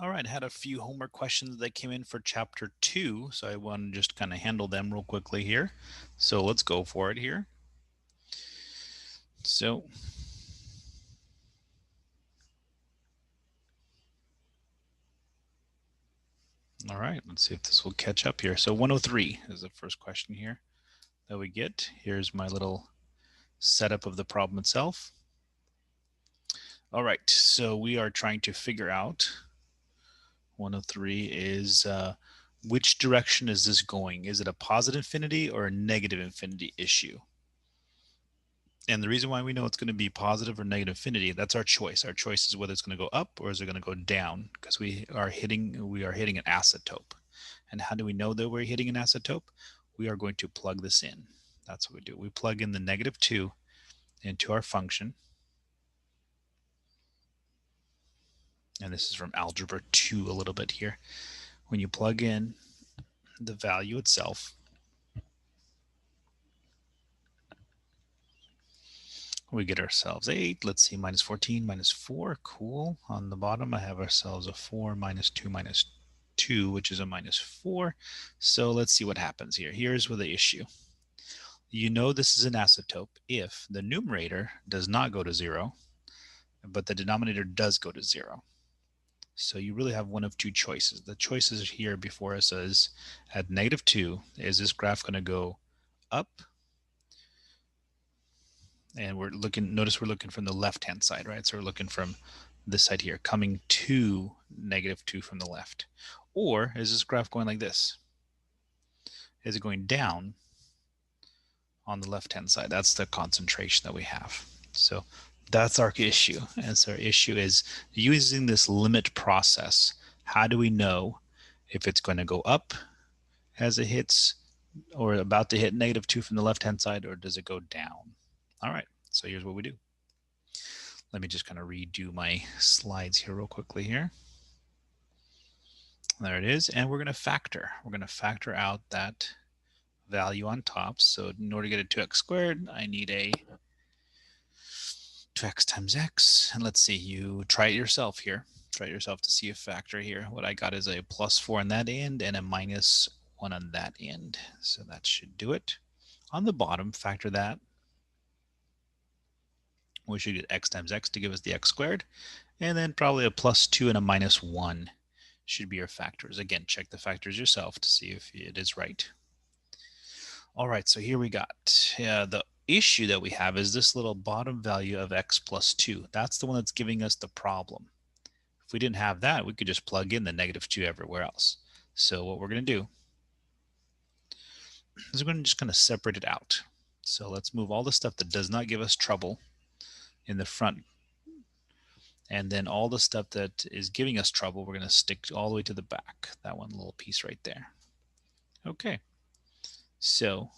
All right, I had a few homework questions that came in for chapter 2, so I want to just kind of handle them real quickly here. So let's go for it here. So all right, let's see if this will catch up here. So 103 is the first question here that we get. Here's my little setup of the problem itself. All right, so we are trying to figure out 103 is which direction is this going? Is it a positive infinity or a negative infinity issue? And the reason why we know it's going to be positive or negative infinity, that's our choice. Our choice is whether it's going to go up or is it going to go down, because we are hitting an asymptote. And how do we know that we're hitting an asymptote? We are going to plug this in. That's what we do. We plug in the -2 into our function. And this is from algebra 2 a little bit here. When you plug in the value itself, we get ourselves 8. Let's see, minus 14 minus 4. Cool. On the bottom, I have ourselves a 4 minus 2 minus 2, which is a minus 4. So let's see what happens here. Here's where the issue. You know this is an asymptote if the numerator does not go to 0, but the denominator does go to 0. So you really have one of two choices. The choices here before us is at -2, is this graph going to go up? And we're looking, notice we're looking from the left-hand side, right? So we're looking from this side here, coming to -2 from the left. Or is this graph going like this? Is it going down on the left-hand side? That's the concentration that we have. So that's our issue. And so our issue is using this limit process. How do we know if it's going to go up as it hits or about to hit -2 from the left-hand side, or does it go down? All right, so here's what we do. Let me just kind of redo my slides here real quickly here. There it is. And we're going to factor. We're going to factor out that value on top. So in order to get a 2x squared, I need a 2x times x. And let's see, you try it yourself here. Try it yourself to see a factor here. What I got is a +4 on that end and a -1 on that end. So that should do it. On the bottom, factor that. We should get x times x to give us the x squared. And then probably a +2 and a -1 should be your factors. Again, check the factors yourself to see if it is right. All right, so here we got the issue that we have is this little bottom value of x +2. That's the one that's giving us the problem. If we didn't have that, we could just plug in the -2 everywhere else. So what we're going to do is we're going to just kind of separate it out. So let's move all the stuff that does not give us trouble in the front. And then all the stuff that is giving us trouble, we're going to stick all the way to the back. That one little piece right there. Okay. So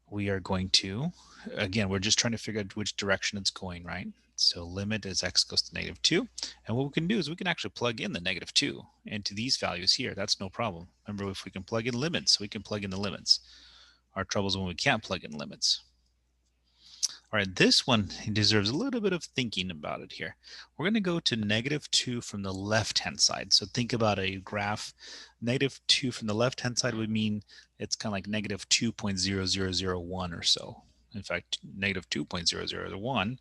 we are going to, again, we're just trying to figure out which direction it's going, right? So limit as x goes to -2. And what we can do is we can actually plug in the -2 into these values here. That's no problem. Remember, if we can plug in limits, we can plug in the limits. Our trouble is when we can't plug in limits. All right, this one deserves a little bit of thinking about it here. We're going to go to -2 from the left-hand side. So think about a graph. -2 from the left-hand side would mean it's kind of like -2.0001 or so. In fact, -2.0001,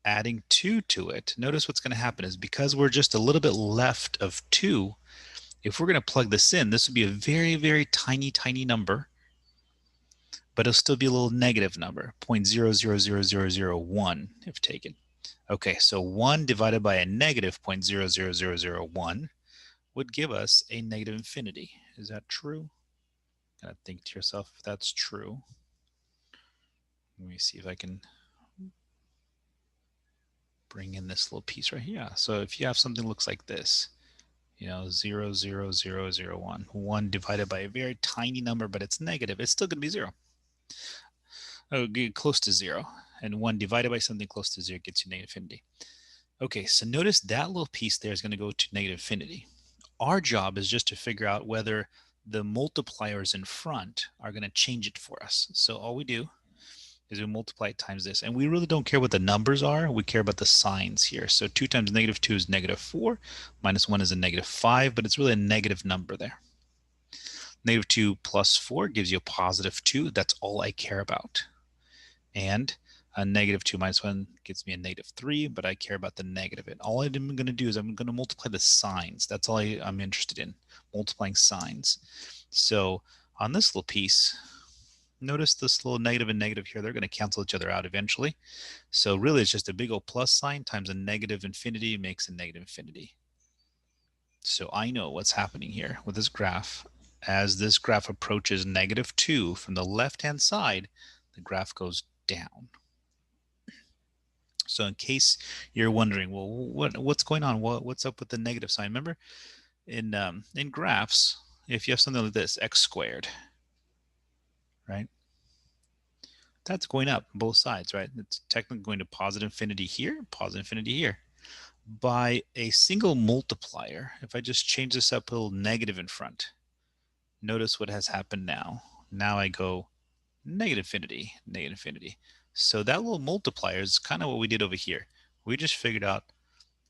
adding 2 to it. Notice what's going to happen is because we're just a little bit left of 2, if we're going to plug this in, this would be a very, very tiny, tiny number. But it'll still be a little negative number, 0.000001 if taken. Okay, so 1 divided by a negative 0.00001 would give us a negative infinity. Is that true? Gotta think to yourself if that's true. Let me see if I can bring in this little piece right here. Yeah, so if you have something that looks like this, 0.00001, 1 divided by a very tiny number, but it's negative, it's still gonna be 0. Oh, get close to 0, and 1 divided by something close to 0 gets you negative infinity. Okay, so notice that little piece there is going to go to negative infinity. Our job is just to figure out whether the multipliers in front are going to change it for us. So all we do is we multiply it times this. And we really don't care what the numbers are. We care about the signs here. So 2 times -2 is -4. -1 is a -5, but it's really a negative number there. -2 plus 4 gives you a +2. That's all I care about. And a -2 minus 1 gives me a -3, but I care about the negative. And all I'm going to do is I'm going to multiply the signs. That's all I'm interested in, multiplying signs. So on this little piece, notice this little negative and negative here, they're going to cancel each other out eventually. So really it's just a big old plus sign times a negative infinity makes a negative infinity. So I know what's happening here with this graph. As this graph approaches -2 from the left-hand side, the graph goes down. So in case you're wondering, well, what's going on? What's up with the negative sign? Remember, in graphs, if you have something like this, x squared, right? That's going up on both sides, right? It's technically going to positive infinity here, positive infinity here. By a single multiplier, if I just change this up a little negative in front, notice what has happened now. Now I go negative infinity, negative infinity. So that little multiplier is kind of what we did over here. We just figured out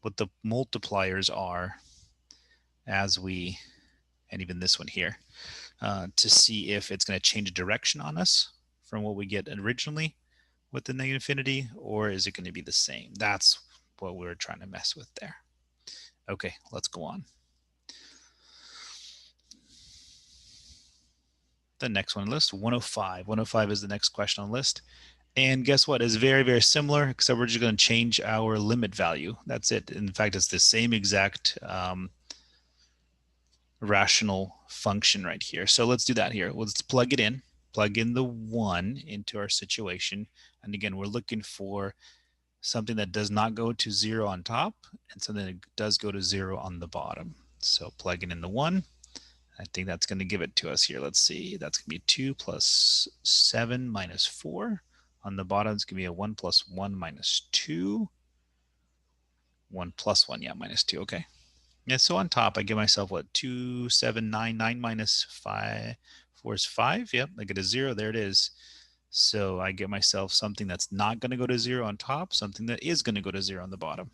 what the multipliers are as we, and even this one here, to see if it's going to change direction on us from what we get originally with the negative infinity, or is it going to be the same? That's what we're trying to mess with there. Okay, let's go on. The next one on the list, 105. 105 is the next question on the list. And guess what? It's very, very similar, except we're just going to change our limit value. That's it. In fact, it's the same exact rational function right here. So let's do that here. Let's plug it in. Plug in the 1 into our situation. And again, we're looking for something that does not go to 0 on top and something that does go to 0 on the bottom. So plugging in the 1. I think that's going to give it to us here. Let's see. That's going to be 2 plus 7 minus 4. On the bottom, it's going to be a 1 plus 1 minus 2. 1 plus 1, yeah, minus 2. Okay. Yeah, so on top, I give myself what? 2, 7, 9. 9 minus 5, 4 is 5. Yep, I get a 0. There it is. So I get myself something that's not going to go to 0 on top, something that is going to go to 0 on the bottom.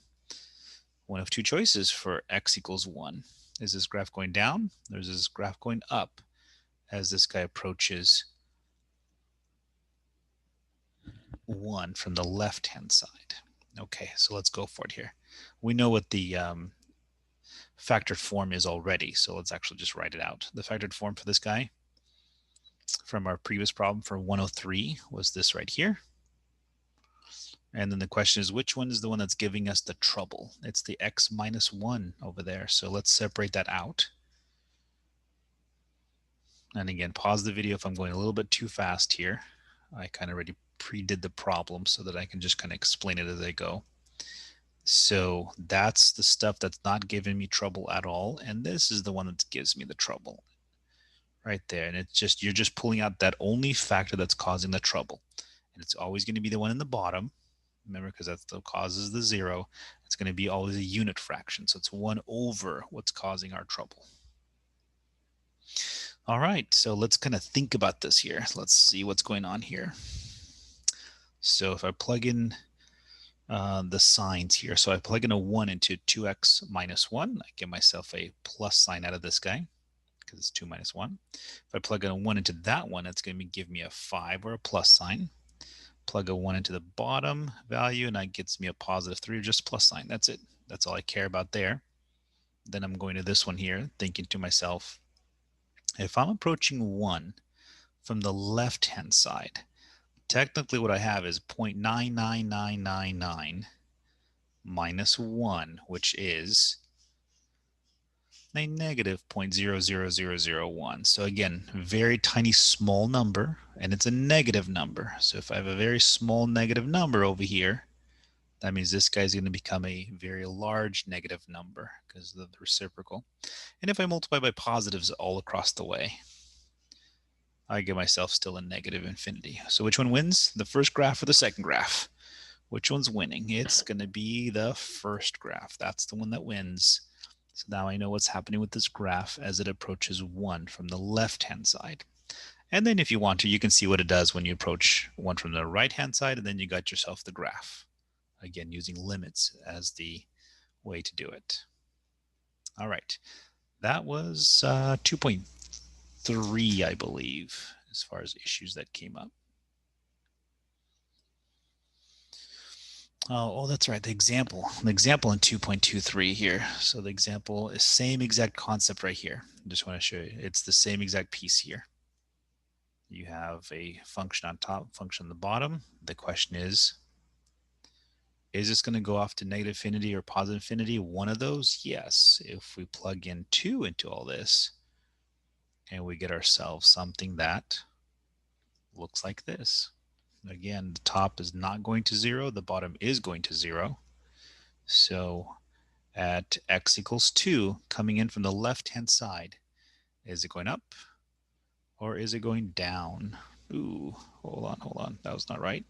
One of two choices for x equals 1. Is this graph going down, or is this graph going up as this guy approaches 1 from the left-hand side? Okay, so let's go for it here. We know what the factored form is already, so let's actually just write it out. The factored form for this guy from our previous problem for 103 was this right here. And then the question is, which one is the one that's giving us the trouble? It's the x minus 1 over there. So let's separate that out. And again, pause the video if I'm going a little bit too fast here. I kind of already pre-did the problem so that I can just kind of explain it as I go. So that's the stuff that's not giving me trouble at all. And this is the one that gives me the trouble right there. And it's just, you're just pulling out that only factor that's causing the trouble. And it's always going to be the one in the bottom. Remember, because that still causes the 0. It's going to be always a unit fraction. So it's 1 over what's causing our trouble. All right, so let's kind of think about this here. Let's see what's going on here. So if I plug in the signs here, so I plug in a 1 into 2x minus 1, I get myself a plus sign out of this guy because it's 2 minus 1. If I plug in a 1 into that one, it's going to give me a 5 or a plus sign. Plug a 1 into the bottom value, and that gets me a positive 3 or just plus sign. That's it. That's all I care about there. Then I'm going to this one here, thinking to myself, if I'm approaching 1 from the left-hand side, technically what I have is 0.99999 minus 1, which is a negative 0.00001. So again, very tiny small number, and it's a negative number. So if I have a very small negative number over here, that means this guy is going to become a very large negative number because of the reciprocal. And if I multiply by positives all across the way, I give myself still a negative infinity. So which one wins? The first graph or the second graph? Which one's winning? It's going to be the first graph. That's the one that wins. So now I know what's happening with this graph as it approaches 1 from the left-hand side. And then if you want to, you can see what it does when you approach one from the right-hand side, and then you got yourself the graph. Again, using limits as the way to do it. All right, that was 2.3, I believe, as far as issues that came up. Oh, that's right. The example in 2.23 here. So the example is same exact concept right here. I just want to show you. It's the same exact piece here. You have a function on top, function on the bottom. The question is this going to go off to negative infinity or positive infinity? One of those? Yes. If we plug in 2 into all this, and we get ourselves something that looks like this. Again, the top is not going to 0. The bottom is going to 0. So at x equals 2, coming in from the left-hand side, is it going up or is it going down? Ooh, hold on. That was not right.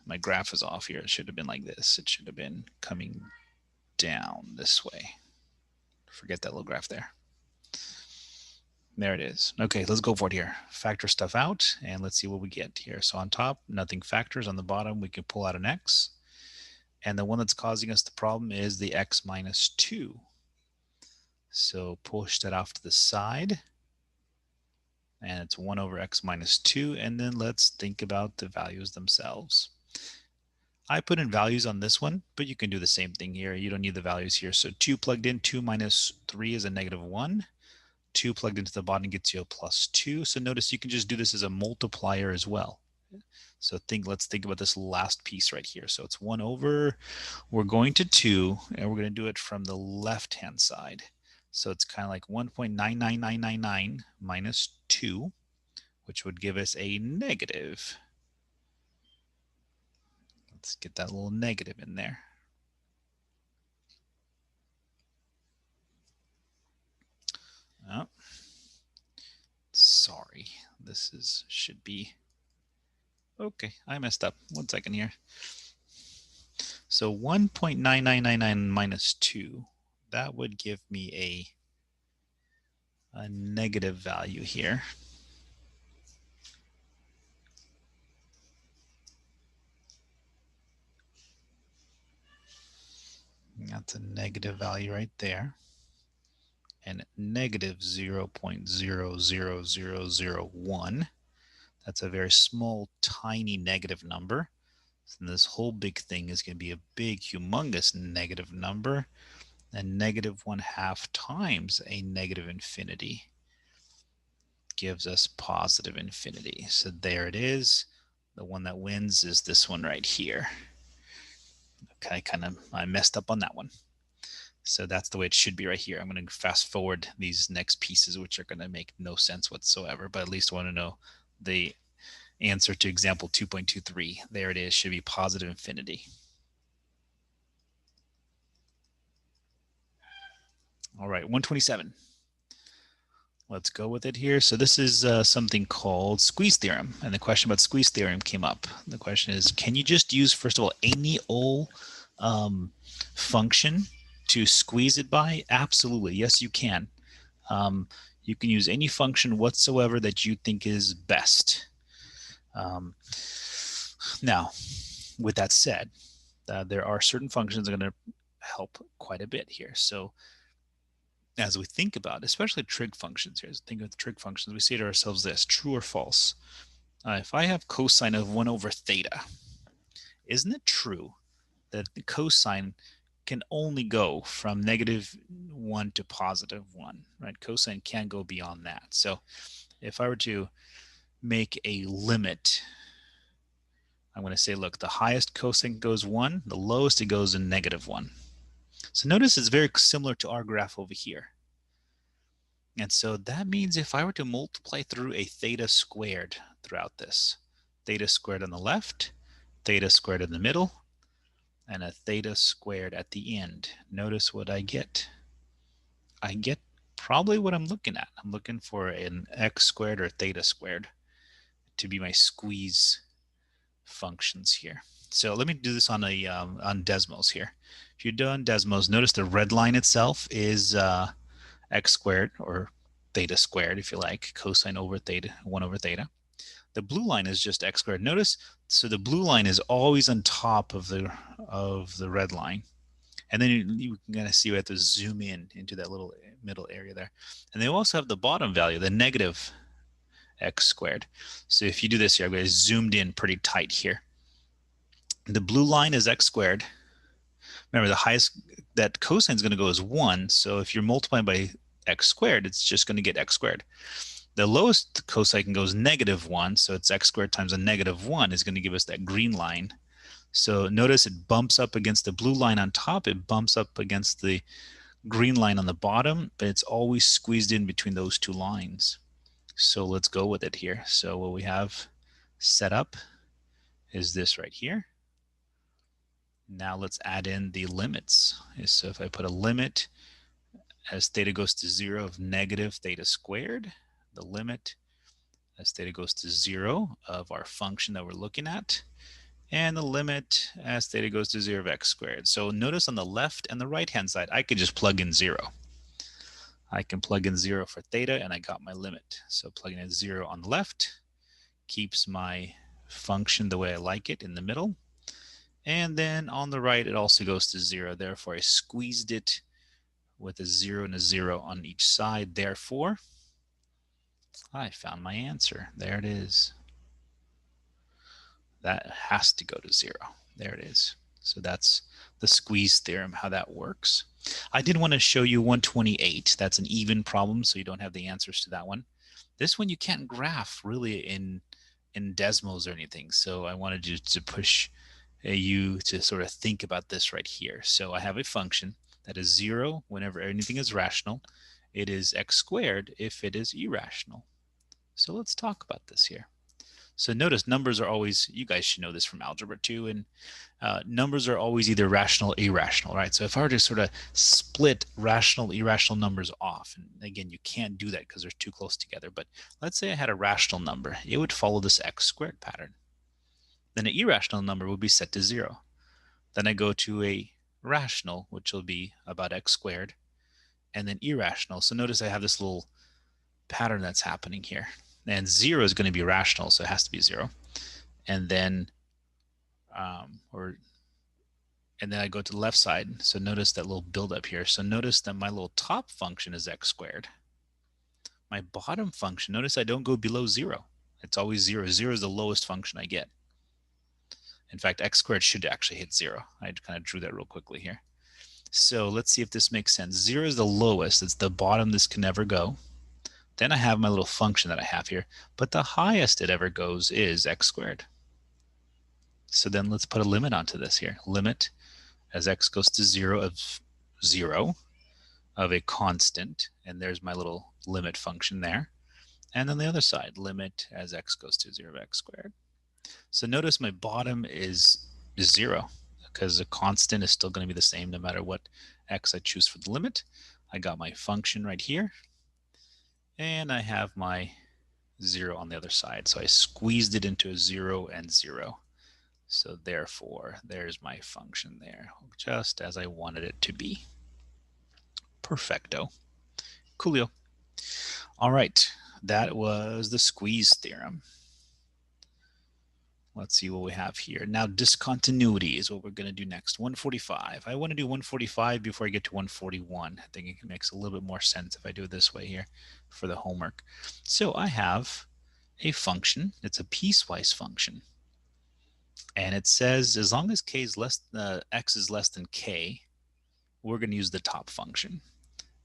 My graph is off here. It should have been like this. It should have been coming down this way. Forget that little graph there. There it is. Okay, let's go for it here. Factor stuff out, and let's see what we get here. So on top, nothing factors. On the bottom, we can pull out an x. And the one that's causing us the problem is the x minus 2. So push that off to the side. And it's 1 over x minus 2. And then let's think about the values themselves. I put in values on this one, but you can do the same thing here. You don't need the values here. So 2 plugged in, 2 minus 3 is a negative 1. 2 plugged into the bottom gets you a plus 2. So notice you can just do this as a multiplier as well. So let's think about this last piece right here. So it's 1 over, we're going to 2, and we're going to do it from the left-hand side. So it's kind of like 1.99999 minus 2, which would give us a negative. Let's get that little negative in there. Oh, sorry, this should be, okay, I messed up. 1 second here. So 1.9999 minus 2, that would give me a negative value here. That's a negative value right there. And negative 0.00001. That's a very small, tiny negative number. And this whole big thing is going to be a big, humongous negative number. And negative 1/2 times a negative infinity gives us positive infinity. So there it is. The one that wins is this one right here. Okay, I messed up on that one. So that's the way it should be right here. I'm going to fast forward these next pieces, which are going to make no sense whatsoever, but at least I want to know the answer to example 2.23. There it is, should be positive infinity. All right, 127. Let's go with it here. So this is something called squeeze theorem. And the question about squeeze theorem came up. The question is, can you just use, first of all, any old function to squeeze it by? Absolutely. Yes, you can. You can use any function whatsoever that you think is best. Now, with that said, there are certain functions that are going to help quite a bit here. So as we think about, especially trig functions here, think of the trig functions, we say to ourselves this, true or false. If I have cosine of 1 over theta, isn't it true that the cosine can only go from -1 to +1, right? Cosine can't go beyond that. So if I were to make a limit, I'm going to say, look, the highest cosine goes 1, the lowest it goes in -1. So notice it's very similar to our graph over here. And so that means if I were to multiply through a theta squared throughout this, theta squared on the left, theta squared in the middle, and a theta squared at the end, notice what I get. I get probably what I'm looking at. I'm looking for an x squared or theta squared to be my squeeze functions here. So let me do this on Desmos here. If you're doing Desmos, notice the red line itself is x squared or theta squared, if you like, cosine over theta, 1 over theta. The blue line is just x squared. Notice, so the blue line is always on top of the red line. And then you can kind of see we have to zoom in into that little middle area there. And they also have the bottom value, the negative x squared. So if you do this here, I've got zoomed in pretty tight here. The blue line is x squared. Remember, the highest that cosine is going to go is 1. So if you're multiplying by x squared, it's just going to get x squared. The lowest cosine goes -1, so it's x squared times a -1 is going to give us that green line. So notice it bumps up against the blue line on top, it bumps up against the green line on the bottom, but it's always squeezed in between those two lines. So let's go with it here. So what we have set up is this right here. Now let's add in the limits. So if I put a limit as theta goes to 0 of negative theta squared, the limit as theta goes to 0 of our function that we're looking at, and the limit as theta goes to 0 of x squared. So notice on the left and the right hand side, I could just plug in 0. I can plug in 0 for theta and I got my limit. So plugging in 0 on the left keeps my function the way I like it in the middle. And then on the right, it also goes to 0. Therefore, I squeezed it with a 0 and a 0 on each side. Therefore, I found my answer. There it is. That has to go to 0. There it is. So that's the squeeze theorem, how that works. I did want to show you 128. That's an even problem, so you don't have the answers to that one. This one you can't graph really in Desmos or anything. So I wanted you to push you to sort of think about this right here. So I have a function that is 0 whenever anything is rational. It is x squared if it is irrational. So let's talk about this here. So notice numbers are always, you guys should know this from algebra 2, and numbers are always either rational or irrational, right? So if I were to sort of split rational, irrational numbers off, and again, you can't do that because they're too close together, but let's say I had a rational number, it would follow this x squared pattern. Then an irrational number would be set to 0. Then I go to a rational, which will be about x squared, and then irrational. So notice I have this little pattern that's happening here. And 0 is going to be rational, so it has to be 0. And then, and then I go to the left side. So notice that little buildup here. So notice that my little top function is x squared. My bottom function, notice I don't go below 0. It's always 0. 0 is the lowest function I get. In fact, x squared should actually hit 0. I kind of drew that real quickly here. So let's see if this makes sense. 0 is the lowest. It's the bottom this can never go. Then I have my little function that I have here, but the highest it ever goes is x squared. So then let's put a limit onto this here. Limit as x goes to 0 of a constant, and there's my little limit function there. And then the other side, limit as x goes to 0 of x squared. So notice my bottom is 0 because the constant is still going to be the same no matter what x I choose for the limit. I got my function right here. And I have my 0 on the other side. So I squeezed it into a 0 and 0. So therefore, there's my function there, just as I wanted it to be. Perfecto. Coolio. All right, that was the squeeze theorem. Let's see what we have here. Now, discontinuity is what we're going to do next. 145. I want to do 145 before I get to 141. I think it makes a little bit more sense if I do it this way here for the homework. So I have a function. It's a piecewise function. And it says as long as k is x is less than k, we're going to use the top function.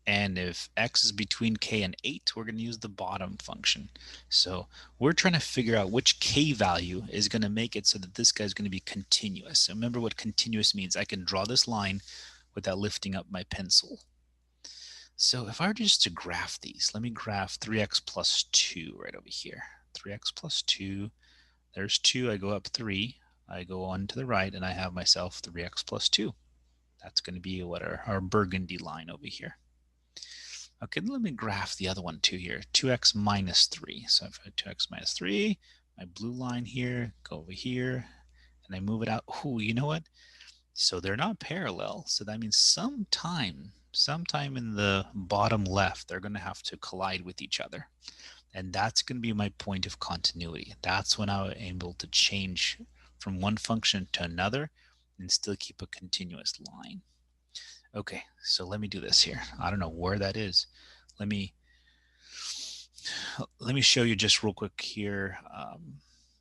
And if x is between k and 8, we're going to use the bottom function. So we're trying to figure out which k value is going to make it so that this guy is going to be continuous. So remember what continuous means. I can draw this line without lifting up my pencil. So if I were just to graph these, let me graph 3x plus 2 right over here. 3x plus 2, there's 2, I go up 3, I go on to the right, and I have myself 3x plus 2. That's going to be what our burgundy line over here. Okay, let me graph the other one too here, 2x minus 3. So if I have 2x minus 3, my blue line here, go over here, and I move it out. Oh, you know what? So they're not parallel. So that means sometime sometime in the bottom left, they're going to have to collide with each other. And that's going to be my point of continuity. That's when I'm able to change from one function to another and still keep a continuous line. Okay, so let me do this here. I don't know where that is. Let me show you just real quick here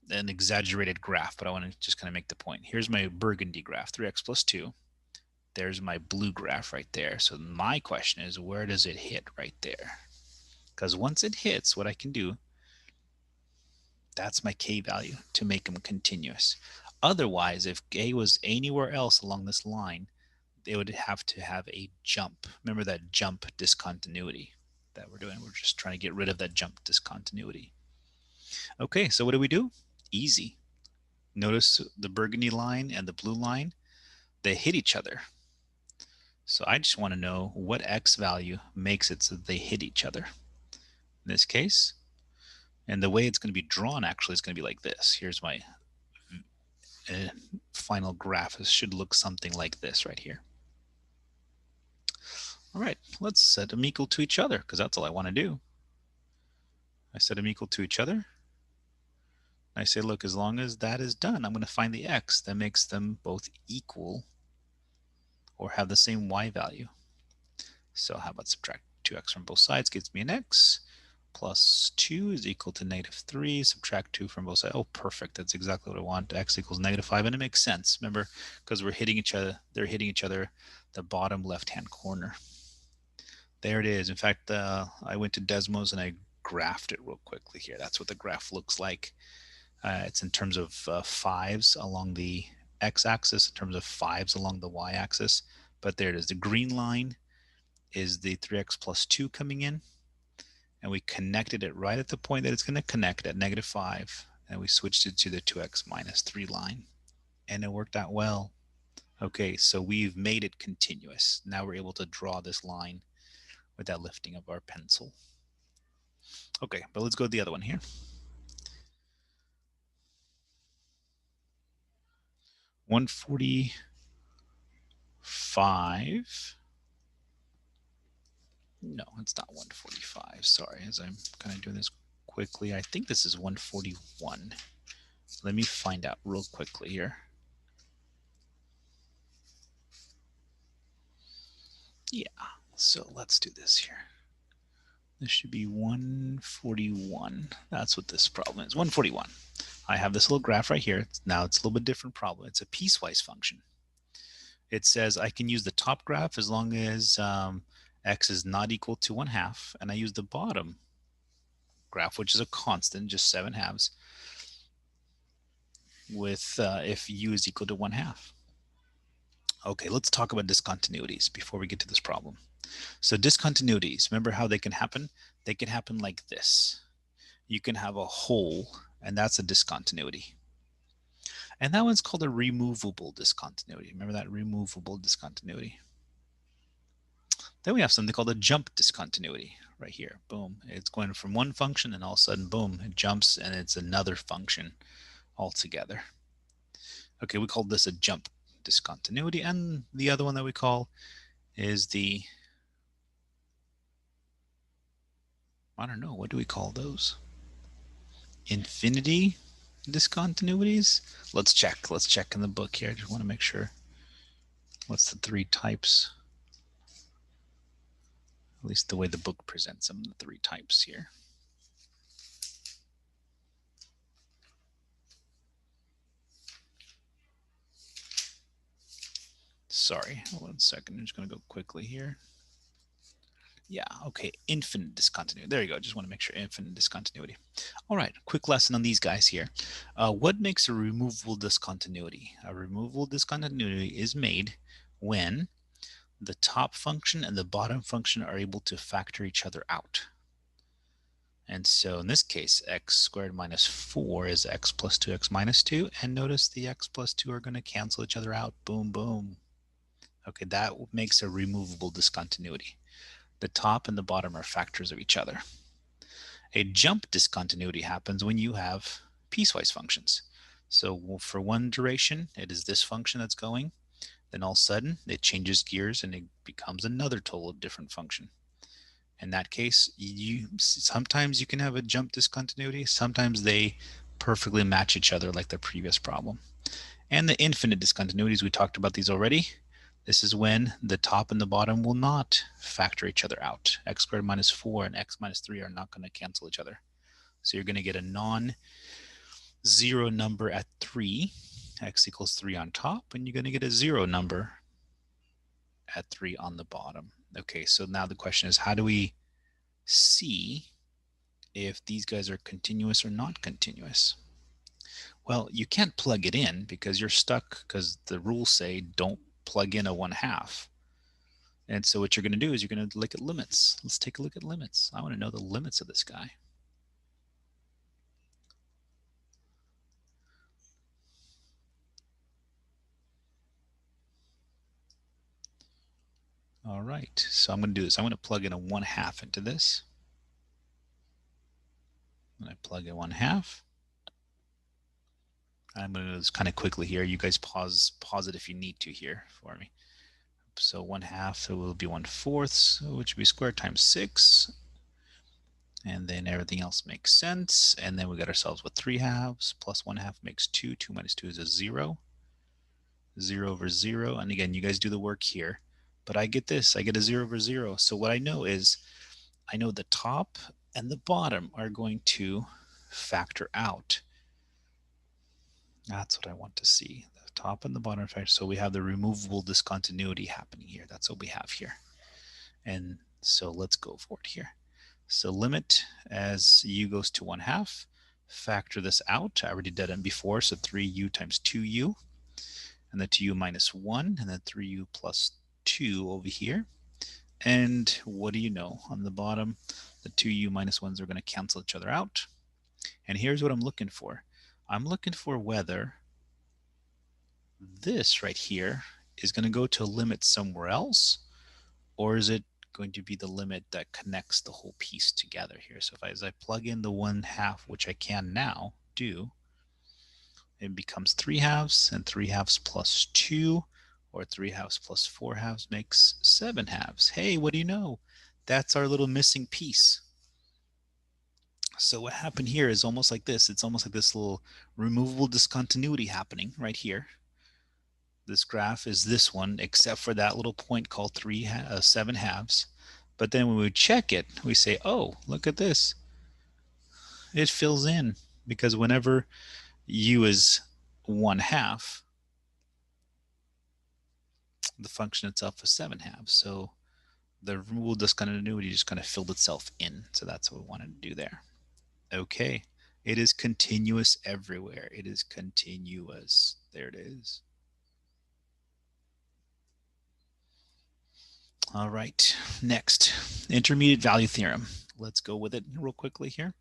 an exaggerated graph, but I want to just kind of make the point. Here's my burgundy graph, 3x plus 2. There's my blue graph right there. So my question is, where does it hit right there? Because once it hits, what I can do, that's my k value to make them continuous. Otherwise, if a was anywhere else along this line, they would have to have a jump. Remember that jump discontinuity that we're doing? We're just trying to get rid of that jump discontinuity. Okay, so what do we do? Easy. Notice the burgundy line and the blue line, they hit each other. So I just want to know what x value makes it so that they hit each other. In this case, and the way it's going to be drawn actually is going to be like this. Here's my final graph. It should look something like this right here. All right, let's set them equal to each other because that's all I want to do. I set them equal to each other. I say, look, as long as that is done, I'm going to find the x that makes them both equal or have the same y value. So how about subtract 2x from both sides gives me an x. Plus 2 is equal to -3. Subtract 2 from both sides. Oh, perfect. That's exactly what I want. X equals -5. And it makes sense. Remember, because we're hitting each other, they're hitting each other the bottom left-hand corner. There it is. In fact, I went to Desmos and I graphed it real quickly here. That's what the graph looks like. It's in terms of 5s along the x-axis, in terms of 5s along the y-axis. But there it is. The green line is the 3x plus 2 coming in. And we connected it right at the point that it's going to connect at -5. And we switched it to the 2x minus 3 line. And it worked out well. Okay, so we've made it continuous. Now we're able to draw this line without lifting of our pencil. Okay, but let's go to the other one here. 145. No, it's not 145. Sorry, as I'm kind of doing this quickly. I think this is 141. Let me find out real quickly here. Yeah, so let's do this here. This should be 141. That's what this problem is, 141. I have this little graph right here. Now it's a little bit different problem. It's a piecewise function. It says I can use the top graph as long as x is not equal to 1/2, and I use the bottom graph, which is a constant, just 7/2, with if u is equal to 1/2. Okay, let's talk about discontinuities before we get to this problem. So discontinuities, remember how they can happen? They can happen like this. You can have a hole, and that's a discontinuity. And that one's called a removable discontinuity. Remember that removable discontinuity? Then we have something called a jump discontinuity right here. Boom. It's going from one function and all of a sudden, boom, it jumps and it's another function altogether. Okay, we call this a jump discontinuity. And the other one that we call is the, I don't know, what do we call those? Infinity discontinuities? Let's check. Let's check in the book here. I just want to make sure. What's the 3 types? At least the way the book presents them, the 3 types here. Sorry, 1 second. I'm just going to go quickly here. Yeah, okay, infinite discontinuity. There you go. Just want to make sure infinite discontinuity. All right, quick lesson on these guys here. What makes a removable discontinuity? A removable discontinuity is made when the top function and the bottom function are able to factor each other out. And so in this case, x squared minus 4 is x plus 2x minus 2. And notice the x plus 2 are going to cancel each other out. Boom, boom. Okay, that makes a removable discontinuity. The top and the bottom are factors of each other. A jump discontinuity happens when you have piecewise functions. So for one duration, it is this function that's going. Then all of a sudden it changes gears and it becomes another total different function. In that case, sometimes you can have a jump discontinuity, sometimes they perfectly match each other like the previous problem. And the infinite discontinuities, we talked about these already. This is when the top and the bottom will not factor each other out. X squared minus 4 and x minus 3 are not going to cancel each other. So you're going to get a non-zero number at 3, x equals 3 on top, and you're going to get a 0 number at 3 on the bottom. Okay, so now the question is, how do we see if these guys are continuous or not continuous? Well, you can't plug it in because you're stuck, because the rules say don't plug in a 1/2. And so what you're going to do is you're going to look at limits. Let's take a look at limits. I want to know the limits of this guy. All right, so I'm going to do this. I'm going to plug in a 1/2 into this. When I plug in 1/2, I'm going to do this kind of quickly here. You guys pause it if you need to here for me. So 1/2, so it will be 1/4, which would be squared times 6. And then everything else makes sense. And then we got ourselves with 3/2 plus 1/2 makes 2. 2 minus 2 is a 0. 0 over 0. And again, you guys do the work here. But I get this. I get a 0 over 0. So what I know is I know the top and the bottom are going to factor out. That's what I want to see. The top and the bottom factor. So we have the removable discontinuity happening here. That's what we have here. And so let's go for it here. So limit as u goes to 1/2. Factor this out. I already did it before. So 3u times 2u. And then 2u minus 1. And then 3u plus 2 over here. And what do you know? On the bottom, the 2u minus 1s are going to cancel each other out. And here's what I'm looking for. I'm looking for whether this right here is going to go to a limit somewhere else, or is it going to be the limit that connects the whole piece together here. So as I plug in the 1/2, which I can now do, it becomes 3/2, and 3/2 plus 2, or 3/2 plus 4/2 makes 7/2. Hey, what do you know? That's our little missing piece. So what happened here is almost like this. It's almost like this little removable discontinuity happening right here. This graph is this one, except for that little point called 7/2. But then when we check it, we say, oh, look at this. It fills in, because whenever u is 1/2, the function itself is 7/2. So the removable discontinuity just kind of filled itself in. So that's what we wanted to do there. Okay, it is continuous everywhere. It is continuous. There it is. All right, next, intermediate value theorem. Let's go with it real quickly here.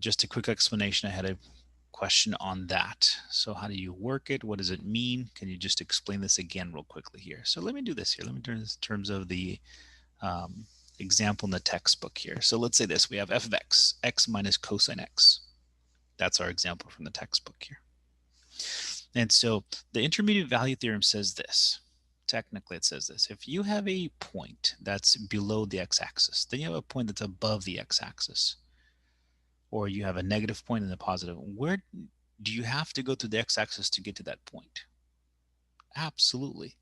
Just a quick explanation. I had a question on that. So how do you work it? What does it mean? Can you just explain this again real quickly here? So let me do this here. Let me turn this in terms of the example in the textbook here. So let's say this. We have f of x, x minus cosine x. That's our example from the textbook here. And so the intermediate value theorem says this. Technically, it says this. If you have a point that's below the x-axis, then you have a point that's above the x-axis, or you have a negative point and a positive, where do you have to go to the x-axis to get to that point? Absolutely.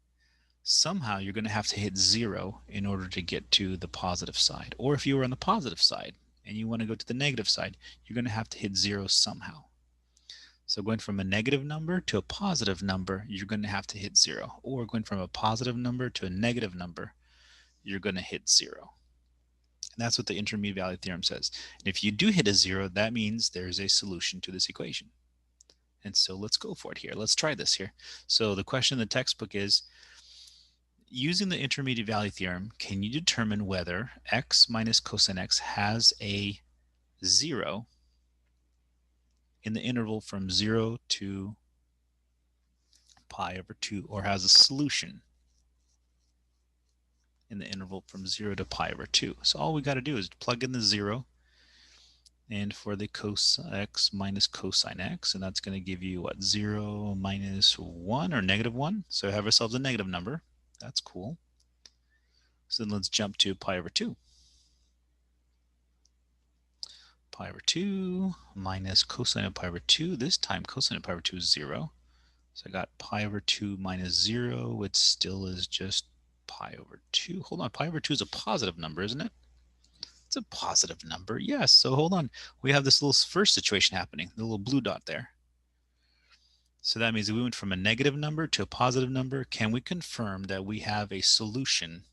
Somehow you're going to have to hit 0 in order to get to the positive side. Or if you were on the positive side and you want to go to the negative side, you're going to have to hit 0 somehow. So going from a negative number to a positive number, you're going to have to hit 0. Or going from a positive number to a negative number, you're going to hit 0. And that's what the intermediate value theorem says. And if you do hit a 0, that means there's a solution to this equation. And so let's go for it here. Let's try this here. So the question in the textbook is, using the intermediate value theorem, can you determine whether x minus cosine x has a 0 in the interval from 0 to pi over 2, or has a solution in the interval from 0 to pi over 2? So all we got to do is plug in the 0 and for the cos x minus cosine x, and that's going to give you what, 0 minus 1 or negative 1. So we have ourselves a negative number. That's cool. So then let's jump to pi over 2. Pi over 2 minus cosine of pi over 2. This time cosine of pi over 2 is 0. So I got pi over 2 minus 0, which still is just pi over 2. Hold on, pi over 2 is a positive number, isn't it? It's a positive number, yes. So hold on, we have this little first situation happening, the little blue dot there. So that means we went from a negative number to a positive number. Can we confirm that we have a solution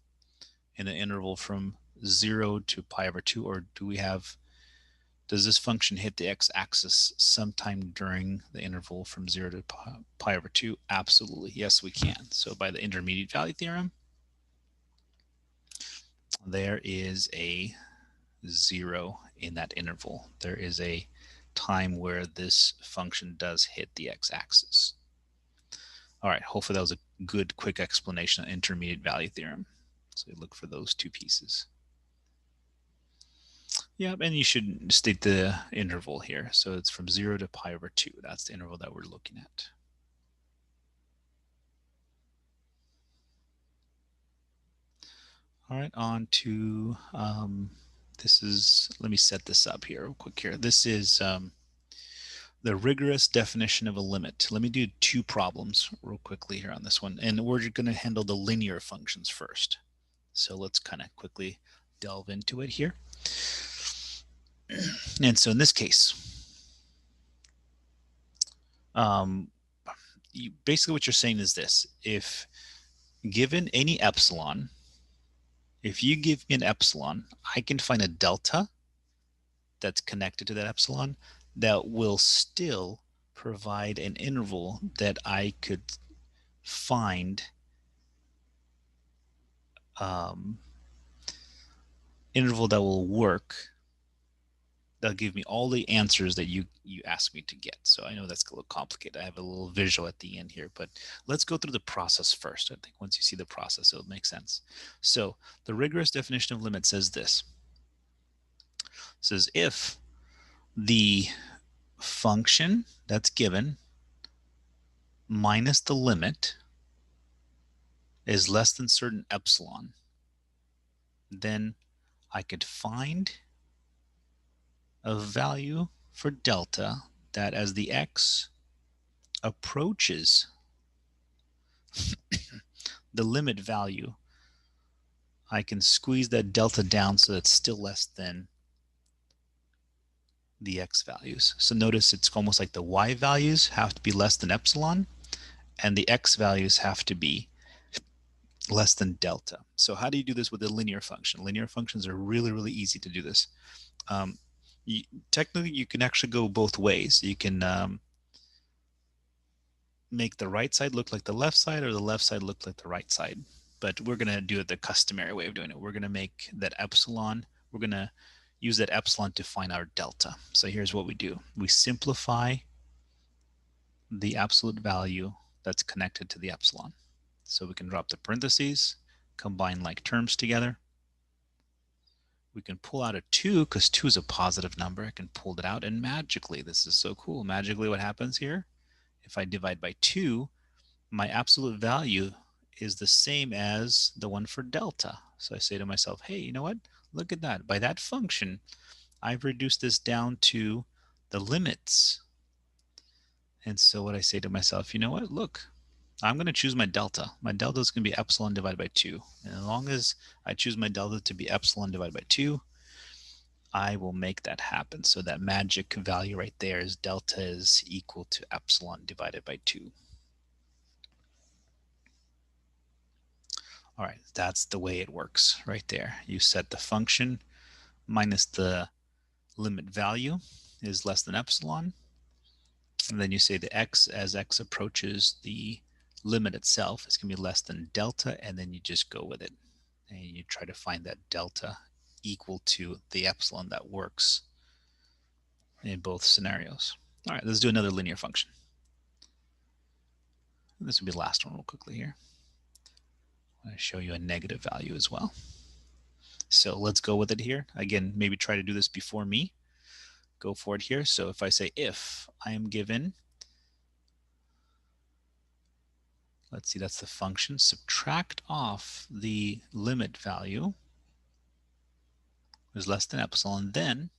in the interval from 0 to pi over 2, or does this function hit the x-axis sometime during the interval from 0 to pi over 2? Absolutely, yes we can. So by the intermediate value theorem, there is a 0 in that interval. There is a time where this function does hit the x-axis. All right, hopefully that was a good quick explanation of intermediate value theorem. So we look for those two pieces. Yeah, and you should state the interval here. So it's from 0 to pi over 2. That's the interval that we're looking at. All right, on to, let me set this up here real quick here. This is the rigorous definition of a limit. Let me do 2 problems real quickly here on this one. And we're going to handle the linear functions first. So let's kind of quickly delve into it here. And so in this case, basically what you're saying is this: if given any epsilon, if you give me an epsilon, I can find a delta that's connected to that epsilon that will still provide an interval that I could find interval that will work. That'll give me all the answers that you asked me to get. So I know that's a little complicated. I have a little visual at the end here, but let's go through the process first. I think once you see the process, it'll make sense. So the rigorous definition of limit says this. It says if the function that's given minus the limit is less than certain epsilon, then I could find a value for delta that as the x approaches the limit value, I can squeeze that delta down so that it's still less than the x values. So notice it's almost like the y values have to be less than epsilon and the x values have to be less than delta. So how do you do this with a linear function? Linear functions are really, really easy to do this. Technically, you can actually go both ways. You can make the right side look like the left side or the left side look like the right side. But we're going to do it the customary way of doing it. We're going to make that epsilon, we're going to use that epsilon to find our delta. So here's what we do. We simplify the absolute value that's connected to the epsilon. So we can drop the parentheses, combine like terms together. We can pull out a 2 because 2 is a positive number. I can pull it out and magically, this is so cool. Magically what happens here, if I divide by 2, my absolute value is the same as the one for delta. So I say to myself, hey, you know what? Look at that. By that function, I've reduced this down to the limits. And so what I say to myself, you know what? Look, I'm going to choose my delta. My delta is going to be epsilon divided by 2. And as long as I choose my delta to be epsilon divided by 2, I will make that happen. So that magic value right there is delta is equal to epsilon divided by 2. All right, that's the way it works right there. You set the function minus the limit value is less than epsilon. And then you say the x, as x approaches the limit itself, is going to be less than delta, and then you just go with it. And you try to find that delta equal to the epsilon that works in both scenarios. All right, let's do another linear function. This will be the last one real quickly here. I'm going to show you a negative value as well. So let's go with it here. Again, maybe try to do this before me. go for it here. So if I say if I am given, let's see, that's the function, subtract off the limit value is less than epsilon, then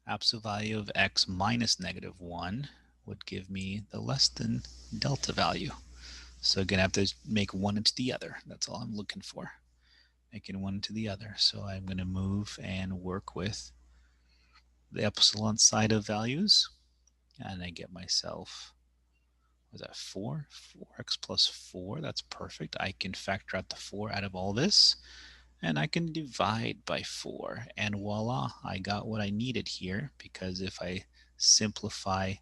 absolute value of x minus -1 would give me the less than delta value. So again, I have to make one into the other. That's all I'm looking for, making one into the other. So I'm going to move and work with the epsilon side of values, and I get myself, was that 4? 4x plus 4, that's perfect. I can factor out the 4 out of all this, and I can divide by 4, and voila, I got what I needed here, because if I simplify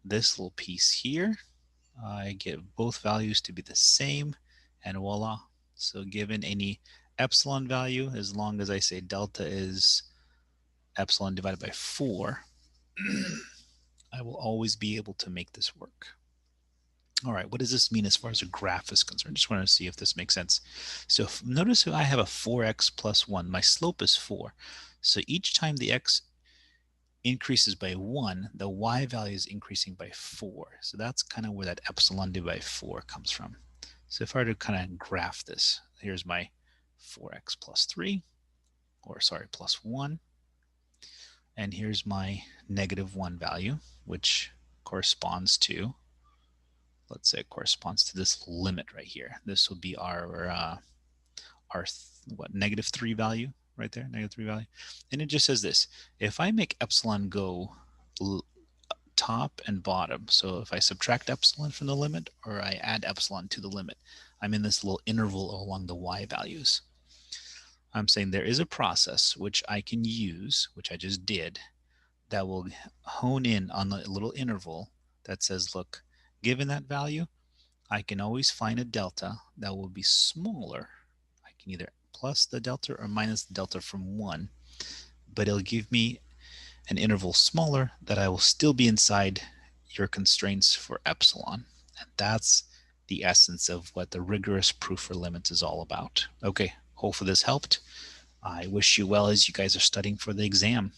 this little piece here, I get both values to be the same, and voila. So given any epsilon value, as long as I say delta is epsilon divided by 4, I will always be able to make this work. All right, what does this mean as far as a graph is concerned? Just want to see if this makes sense. So notice I have a 4x plus 1. My slope is 4. So each time the x increases by 1, the y value is increasing by 4. So that's kind of where that epsilon divided by 4 comes from. So if I were to kind of graph this, here's my 4x plus 3, or sorry, plus 1. And here's my -1 value, which corresponds to, let's say it corresponds to this limit right here. This will be our -3 value right there, -3 value. And it just says this: if I make epsilon go top and bottom, so if I subtract epsilon from the limit or I add epsilon to the limit, I'm in this little interval along the y values. I'm saying there is a process which I can use, which I just did, that will hone in on the little interval that says, look, given that value, I can always find a delta that will be smaller. I can either plus the delta or minus the delta from 1, but it'll give me an interval smaller that I will still be inside your constraints for epsilon. And that's the essence of what the rigorous proof for limits is all about. Okay, hopefully this helped. I wish you well as you guys are studying for the exam.